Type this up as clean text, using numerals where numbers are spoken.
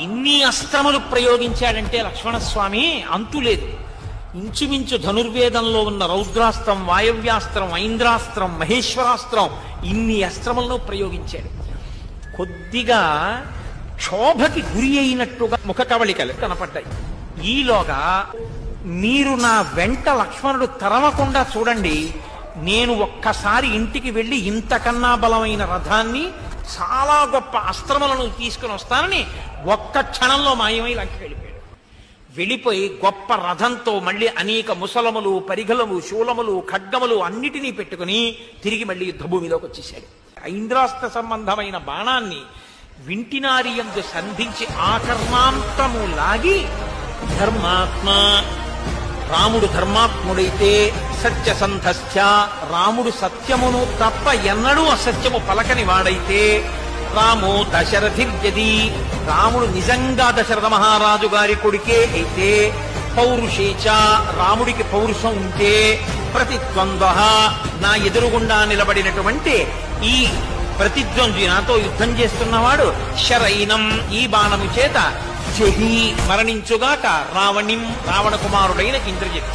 ఇన్ని అస్త్రములు ప్రయోగించాడంటే లక్ష్మణస్వామి అంతులేదు. ఇంచుమించు ధనుర్వేదంలో ఉన్న రౌద్రాస్త్రం, వాయవ్యాస్త్రం, ఐంద్రాస్త్రం, మహేశ్వరాస్త్రం ఇన్ని అస్త్రములను ప్రయోగించాడు. కొద్దిగా క్షోభకి గురి అయినట్టుగా ముఖ కవళికలు కనపడ్డాయి. ఈలోగా మీరు నా వెంట లక్ష్మణుడు తరమకుండా చూడండి, నేను ఒక్కసారి ఇంటికి వెళ్ళి ఇంతకన్నా బలమైన రథాన్ని, చాలా గొప్ప అస్త్రములను తీసుకుని వస్తానని ఒక్క క్షణంలో మాయమై లంకి వెళ్ళిపోయాడు. వెళ్ళిపోయి గొప్ప రథంతో మళ్ళీ అనేక ముసలములు, పరిఘలము, శూలములు, ఖడ్గములు అన్నిటినీ పెట్టుకుని తిరిగి మళ్ళీ యుద్ధభూమిలోకి వచ్చేసాడు. ఐంద్రాస్త్ర సంబంధమైన బాణాన్ని వింటినారియందు సంధించి ఆకర్మాంతము లాగి, ధర్మాత్మ రాముడు ధర్మాత్ముడైతే సత్యసంధశ్చ, రాముడు సత్యమును తప్ప ఎన్నడూ అసత్యము పలకని వాడైతే, రామో దశరథిర్యది, రాముడు నిజంగా దశరథ మహారాజు గారి కొడుకే అయితే, పౌరుషేచ రాముడికి పౌరుషం ఉంటే, ప్రతిద్వంద్వ నా ఎదురుగుండా నిలబడినటువంటి ఈ ప్రతిద్వంద్వి నాతో యుద్ధం చేస్తున్నవాడు, శరైనం ఈ బాణము చేత జహి మరణించుగాక రావణిం రావణ కుమారుడైన ఇంద్రజిత్.